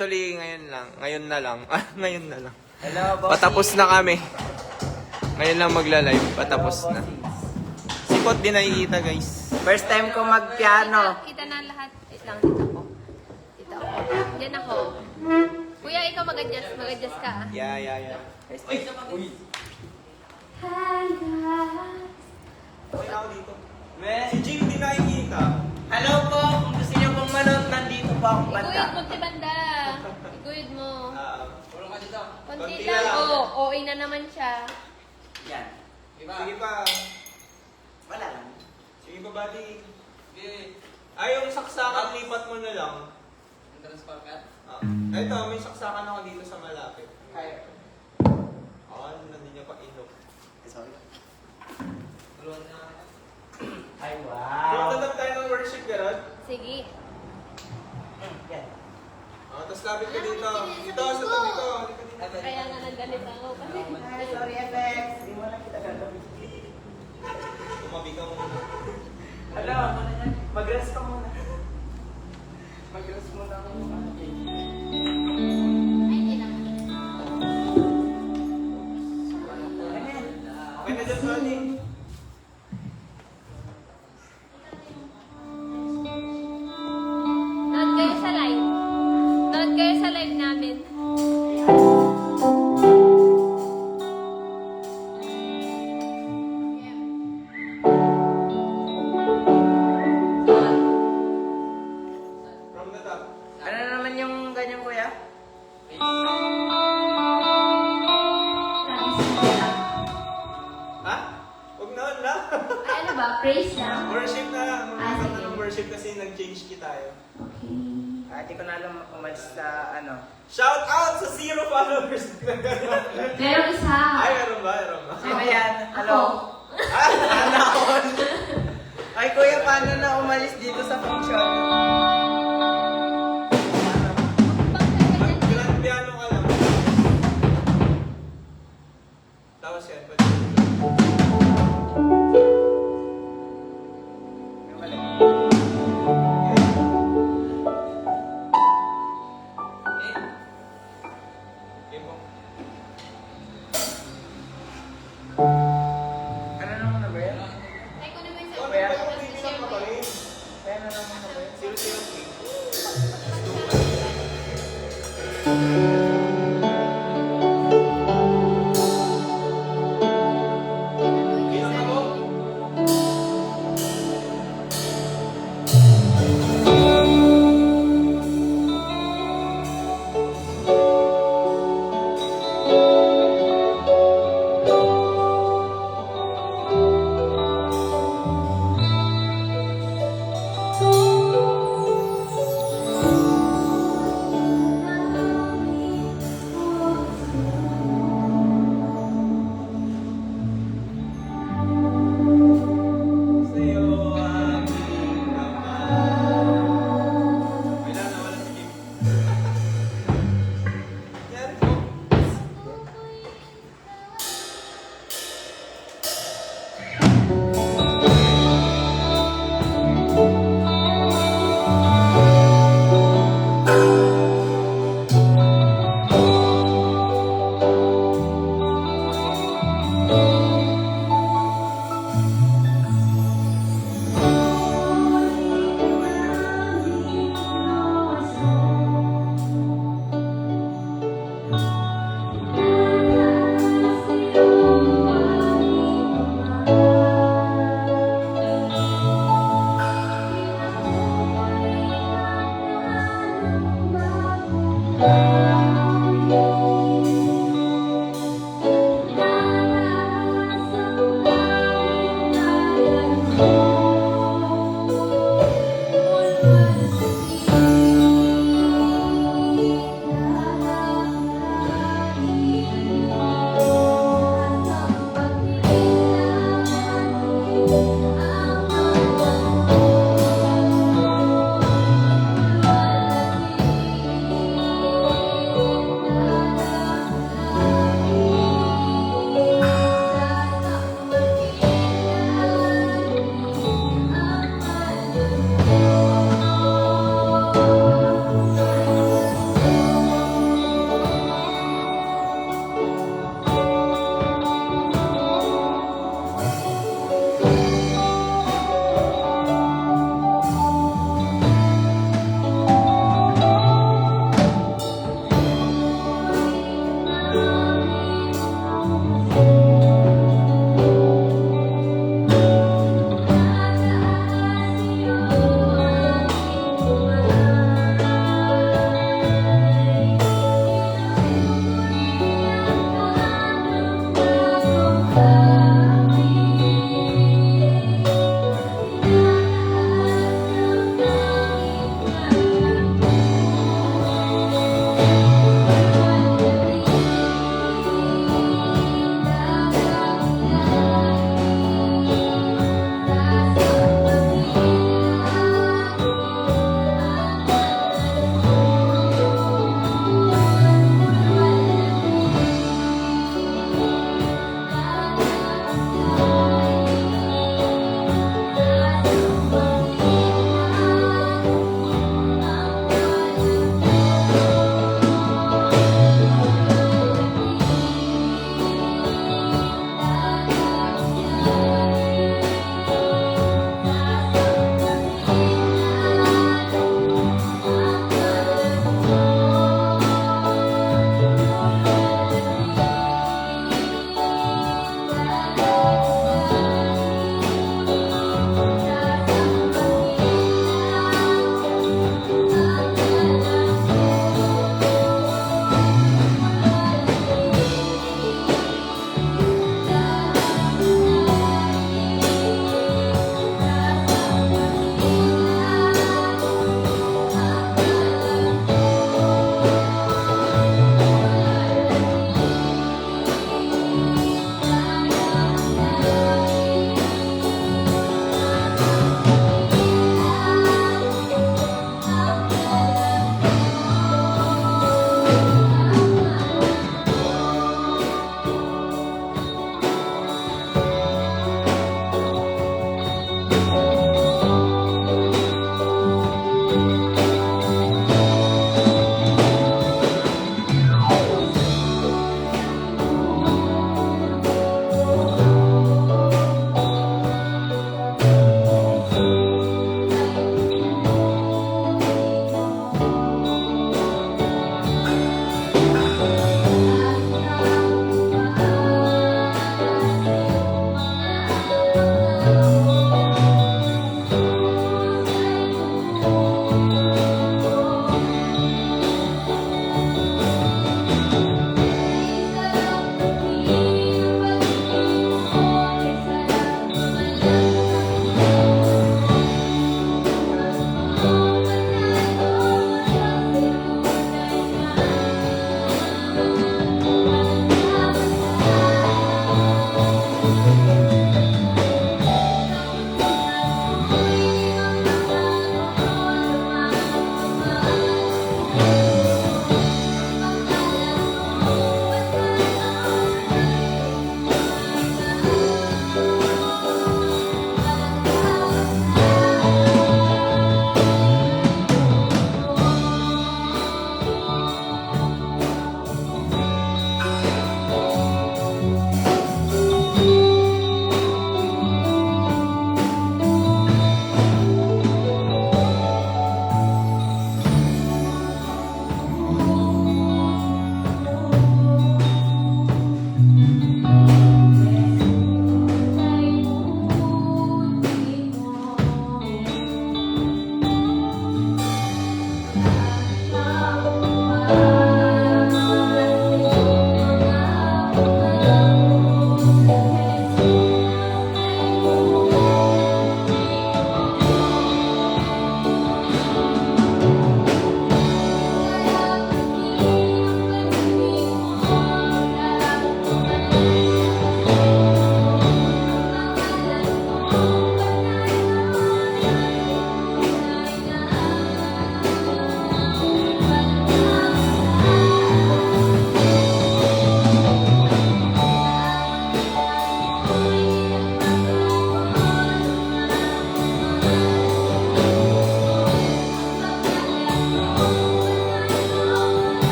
Actually, ngayon lang. Ngayon na lang. Ngayon na lang. Hello, boss. Patapos na kami. Ngayon lang magla-live. Patapos na. Sipot din nakikita, guys. First time ko mag-piano. Kita na lahat. Wait lang, dito ako. Dito ako. Diyan ako. Kuya, ikaw mag-adjust. Mag-adjust ka. Yeah. Uy! Hi, guys. Okay na ako dito. Si Jim din nakikita. Hello po, kung gusto niyo pong manood, nandito po akong Iguyod banda. mo, Tibanda. Iguyod mo. Tulong ka dito. Konti Konti lang. lang. Oo, OA na naman siya. Yan. Sige pa. Wala lang. Sige pa, buddy. Ay, yung saksakan, lipat mo na lang. Ito, may saksakan ako dito sa malapit. Kaya. Nandun niya pa inom. Sorry. Tulungan na. Ay, Bro, wow. tatap tayo ng worship ka ron? Sige. Yan. Tapos lapit ka dito. Dito, sa tabi ko. Kaya nga nagalit ako. Ay, sorry, FX. Hindi mo lang kita gagawin. Tumabi ka muna. Hello, mag-rest ka muna. Mag-rest muna ako. Ay, hindi lang. Okay na dyan, buddy. Nood kayo sa live. Nood kayo sa live namin. From the top. Ano naman yung ganyan, kuya? Ha? Huwag na. Ay, ano ba? Praise lang. Worship na. Magkakaroon sige. ng worship kasi nag-change key tayo. Hindi ko na alam umalis sa ano. Shout out sa 0 followers. Meron isa. Ay, meron ba? Sino yan? Hello? Ah, Anaon. Ay, kuya, paano na umalis dito sa function? Grand piano ka lang. Tapos yan. pwede. Yung mali. Okay po. Ano naman na ba yan? Ay, kung naman sa Ano ba yung bibilang ka pa rin? Kaya na naman na ba yan? 003. Bilang ako?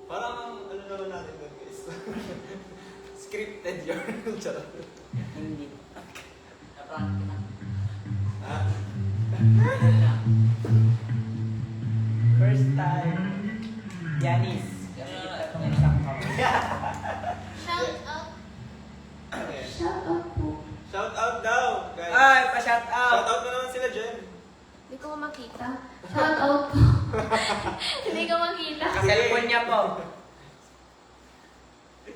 Parang ano naman natin doon guys. Scripted yun. Charot. Hindi. Ha? First time. Yanis. Nakikita ko ng isang kamay. Shout out. Okay. Shout out po. Shout out daw, guys. Ay, pa-shout Shout out. out mo naman sila, Jen. Hindi ko makita. Shout out po. Hindi ko makita. Cellphone niya po.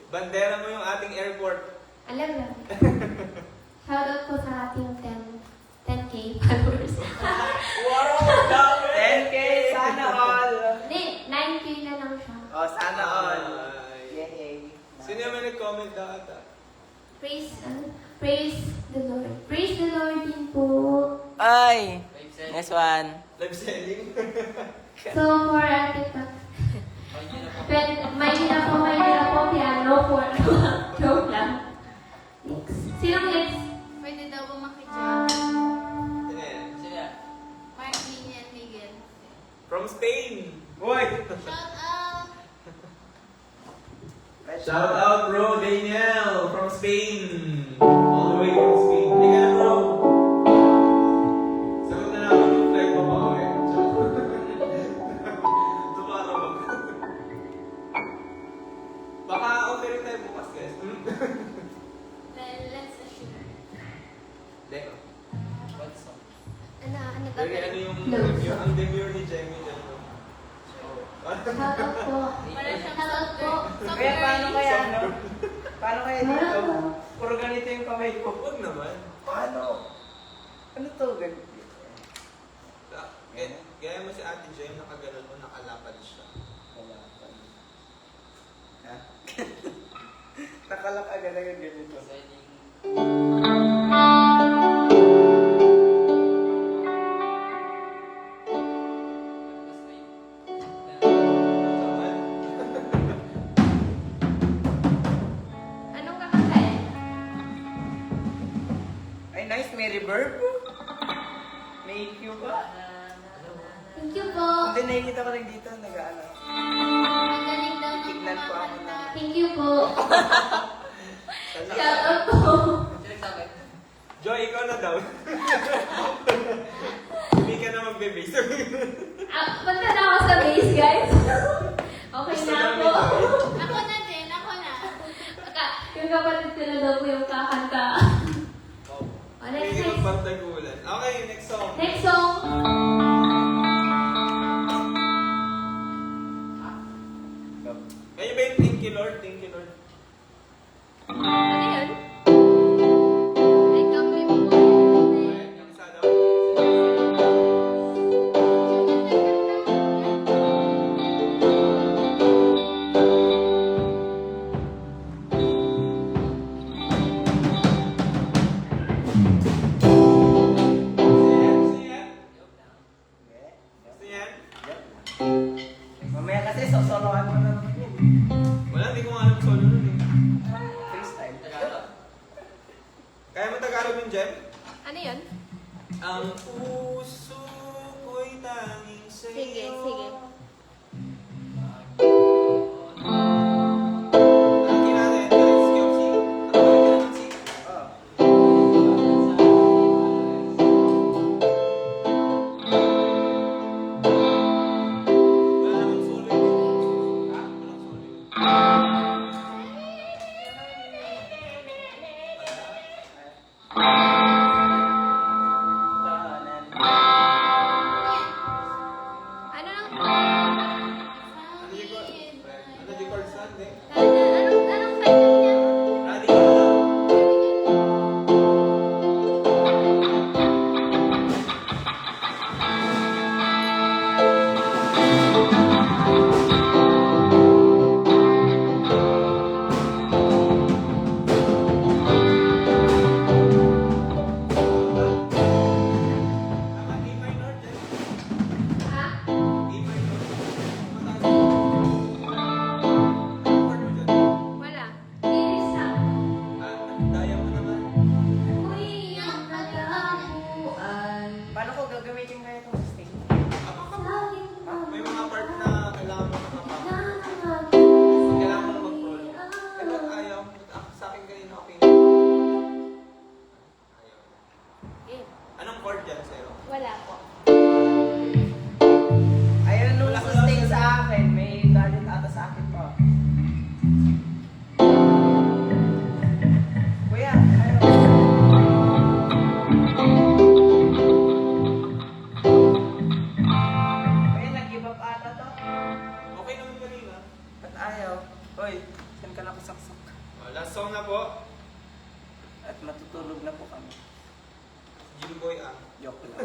Bandera mo yung ating airport. Alam na. Shout out po sa ating 10K followers. Wow, dami. 10K, sana all. Hindi, 9K na lang siya. Oh, sana all. Ay. Yay. Sino yung may nag-comment na ata? Praise the Lord. Praise the Lord din po. Ay, next one. Live selling? So, for our TikTok. May nila po piano for joke lang. Next. Sinong next? Pwede daw ba makijak? Sino yan? Martin and Miguel. From Spain! Uy! Shout out! Shout out bro, Daniel from Spain. All the way from Spain. Hindi ka na bro. Sagot na naman yung flight mo pa uwi. Ito pa ako. Baka okay rin tayo bukas guys. Then let's assume. Leko. Ano Very ano yung Close. demure, ang demure ni Jamie dyan bro. Shout out po. Para siyang Shout out po. Kaya paano kaya, no? Paano kaya dito? Wow. Puro ganito yung kamay ko. Huwag naman. Paano? Ano to? Ganito. Gaya mo si Ate Jem, nakaganon mo, nakalapad siya. Wala pa. Ha? Nakalak agad agad ganito. Naman. Anong kakakain? Ay, nice. May reverb. ba? Thank you po. Hindi, nakikita ko rin dito, nag-ano. Magaling daw ng Tignan ko ako kumakanta. na. Thank you po. Shout out po. Joy, ikaw na daw. Hindi ka na magbe-base. Punta na ako sa base, guys. Okay Gusto na namin, ako. Joy. Ako na din, ako na. Yung kapatid ko na daw po yung kakanta. O, next, Hindi next. magpagdagulan. Okay, next song. Next song. Kayo ba yung Thank you, Lord? Thank you, Lord. Ano yun? Ay, kami mo. Yung isa daw. Gusto yan? Gusto yan? Mamaya kasi, sosoloan mo na naman yun. Wala, hindi ko nga alam solo nun eh. Freestyle. Kaya mo Tagalog yung Jem? Ano yun? Ang puso ko'y tanging sa'yo. Sige, sige. Ang kinala yun, guys, Kiyopsi. Ako yung kinansi. Oh. Wala namang solo yun. Ha? Walang solo yun. Ano lang? Ano yung chord? Ano yung chord saan, eh? Anong title niya? Radical lang. Tama, D minor, Jem. Ha? D minor. Mataas. Anong chord mo dyan? Wala. Lyrics na. Daya mo naman. Uy, ang kalabuan. Paano ko gagamitin kaya itong sting? May mga part na kailangan mo nakapag. Kailangan mo na mag-roll. Pero ayaw. Sa akin kanina okay. Ayaw. Eh, Anong chord dyan sa'yo? wala po. Ayun nung sustain sa akin, may galit ata sa akin pa. Kuya, ayaw. Kuya, nag-give up ata to. Okay naman kanina. Ba't ayaw? Hoy, saan ka nakasaksak? Last song na po. At matutulog na po kami. Jimboy ah. Joke lang.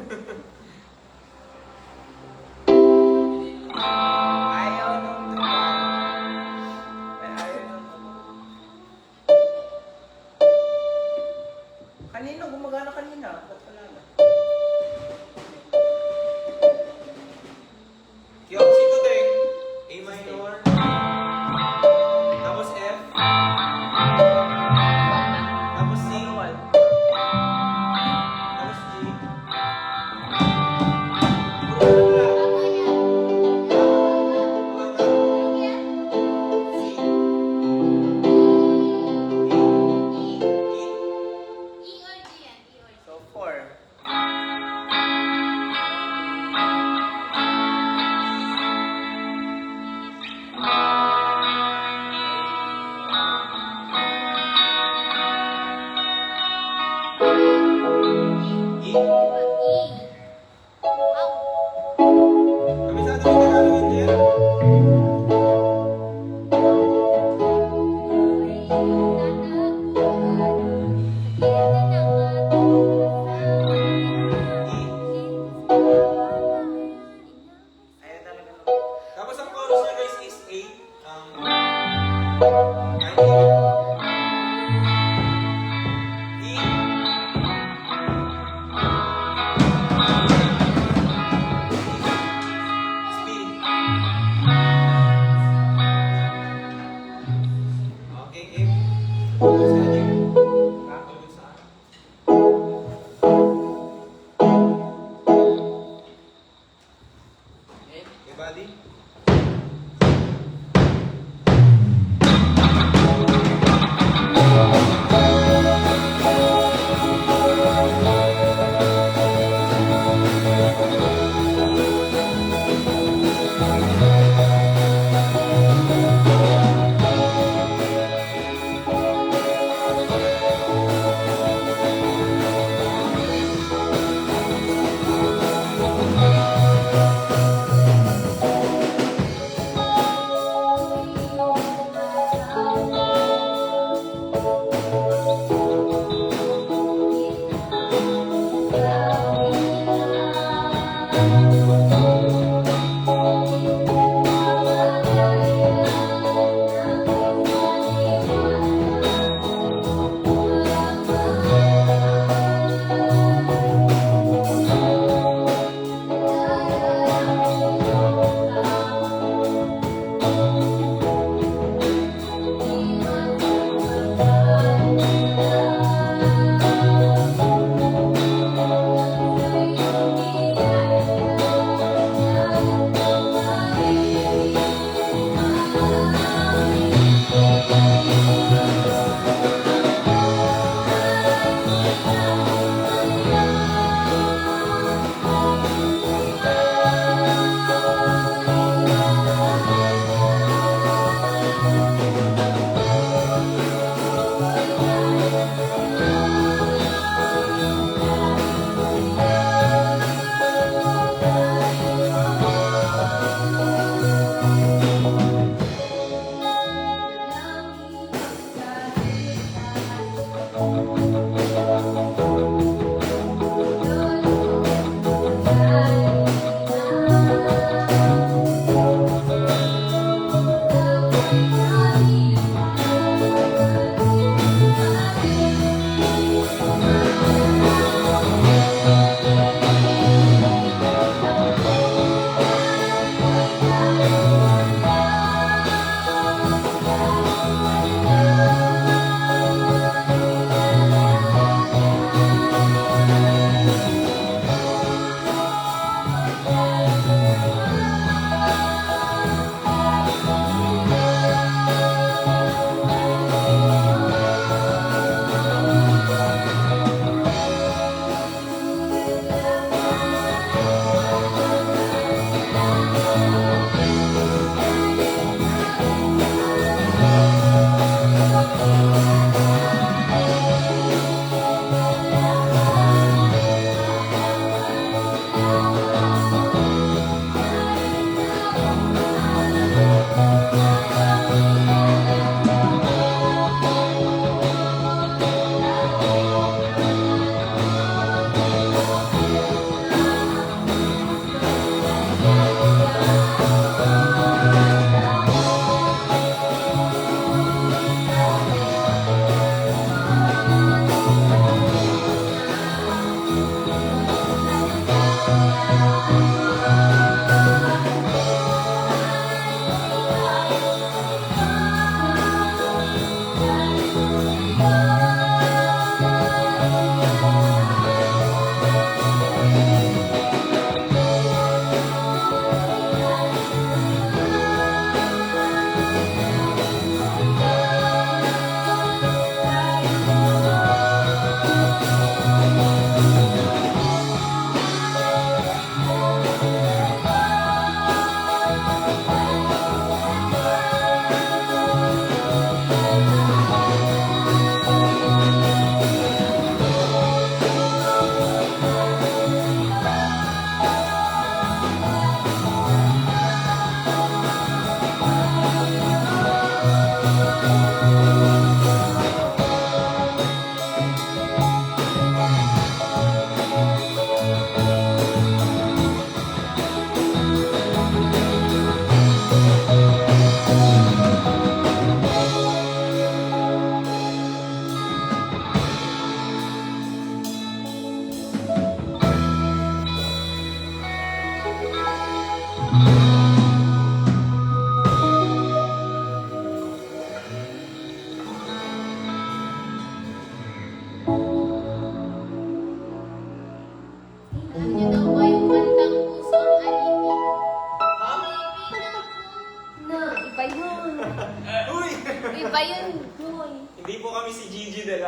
mali.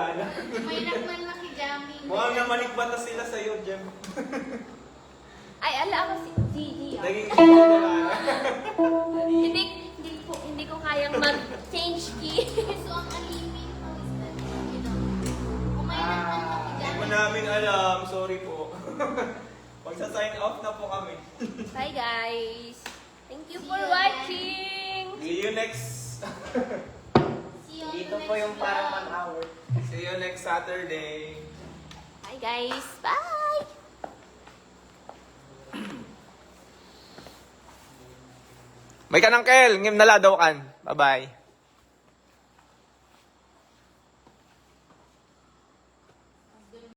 wala na. May nakman makijaming. Mukhang namanikbata sila sa'yo, Jem. Ay, ala ako si Gigi. Ah. Naging wala na. Hindi ko kayang mag-change key. So, ang aliming mo is that, you know, kung may nakman Hindi po makijaming. namin alam. Sorry po. Magsa-sign off na po kami. Bye, guys. Thank you See for you watching. See you next... See you on Dito the po next yung parang vlog. 1 hour. See you next Saturday. Bye, guys. Bye. May kanangkel, ngim naladaw kan. Bye-bye.